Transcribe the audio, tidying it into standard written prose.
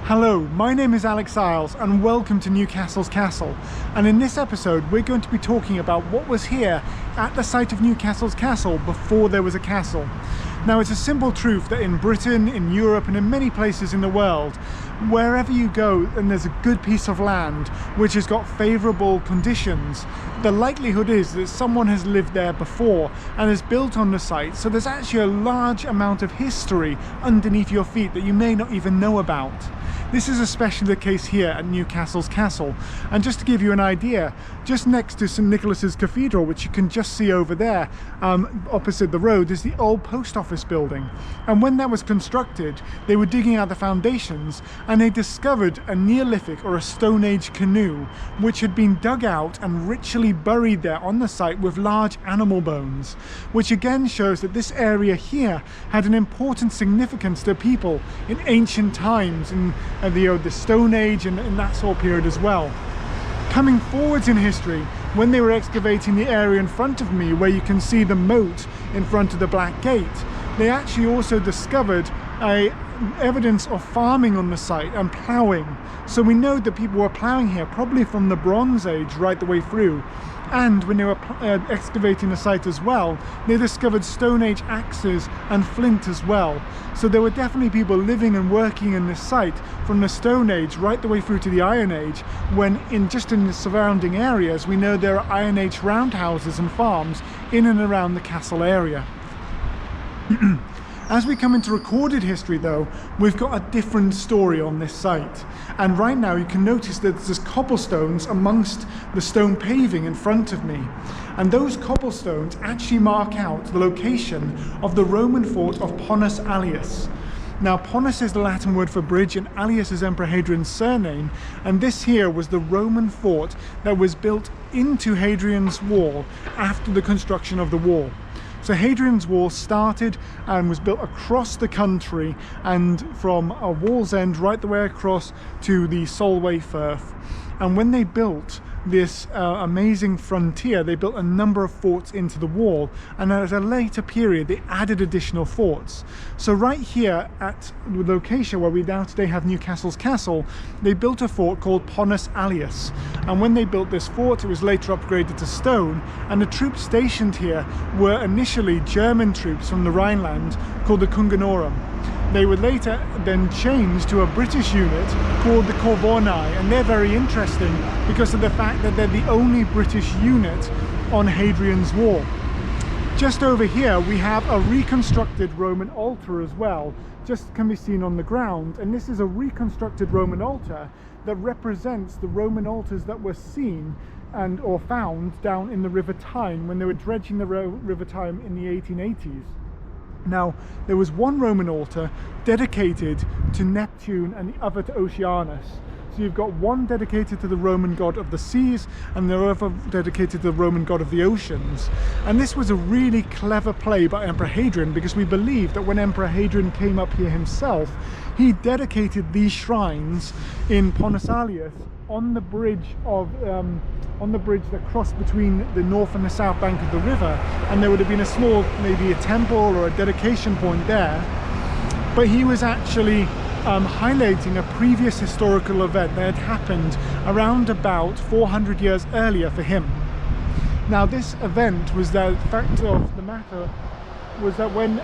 Hello, my name is Alex Isles and welcome to Newcastle's Castle. And in this episode we're going to be talking about what was here at the site of Newcastle's Castle before there was a castle. Now, it's a simple truth that in Britain, in Europe and in many places in the world, wherever you go and there's a good piece of land which has got favourable conditions, the likelihood is that someone has lived there before and has built on the site. So there's actually a large amount of history underneath your feet that you may not even know about. This is especially the case here at Newcastle's Castle. And just to give you an idea, just next to St Nicholas's Cathedral, which you can just see over there, opposite the road, is the old post office building. And when that was constructed, they were digging out the foundations and they discovered a Neolithic or a Stone Age canoe, which had been dug out and ritually buried there on the site with large animal bones, which again shows that this area here had an important significance to people in ancient times, in the Stone Age and that sort of period as well. Coming forwards in history, when they were excavating the area in front of me where you can see the moat in front of the Black Gate, they actually also discovered evidence of farming on the site and ploughing. So we know that people were ploughing here probably from the Bronze Age right the way through. And when they were excavating the site as well, they discovered Stone Age axes and flint as well. So there were definitely people living and working in this site from the Stone Age right the way through to the Iron Age, when just in the surrounding areas we know there are Iron Age roundhouses and farms in and around the castle area. As we come into recorded history though, we've got a different story on this site. And right now you can notice that there's cobblestones amongst the stone paving in front of me. And those cobblestones actually mark out the location of the Roman fort of Ponus Allius. Now, Ponus is the Latin word for bridge and Allius is Emperor Hadrian's surname. And this here was the Roman fort that was built into Hadrian's wall after the construction of the wall. So Hadrian's wall started and was built across the country, and from a wall's end right the way across to the Solway Firth. And when they built this amazing frontier, they built a number of forts into the wall, and at a later period they added additional forts. So right here at the location where we now today have Newcastle's Castle, they built a fort called Ponus Allius. And when they built this fort, it was later upgraded to stone, and the troops stationed here were initially German troops from the Rhineland called the Cunganorum. They were later then changed to a British unit called the Corvonai, and they're very interesting because of the fact that they're the only British unit on Hadrian's Wall. Just over here we have a reconstructed Roman altar as well, just can be seen on the ground, and this is a reconstructed Roman altar that represents the Roman altars that were seen or found down in the River Tyne when they were dredging the River Tyne in the 1880s. Now, there was one Roman altar dedicated to Neptune and the other to Oceanus. So you've got one dedicated to the Roman god of the seas and the other dedicated to the Roman god of the oceans. And this was a really clever play by Emperor Hadrian, because we believe that when Emperor Hadrian came up here himself, he dedicated these shrines in Ponus Allius on the bridge that crossed between the north and the south bank of the river, and there would have been a small, maybe a temple or a dedication point there. But he was actually highlighting a previous historical event that had happened around about 400 years earlier for him. Now, this event was the fact of the matter was that when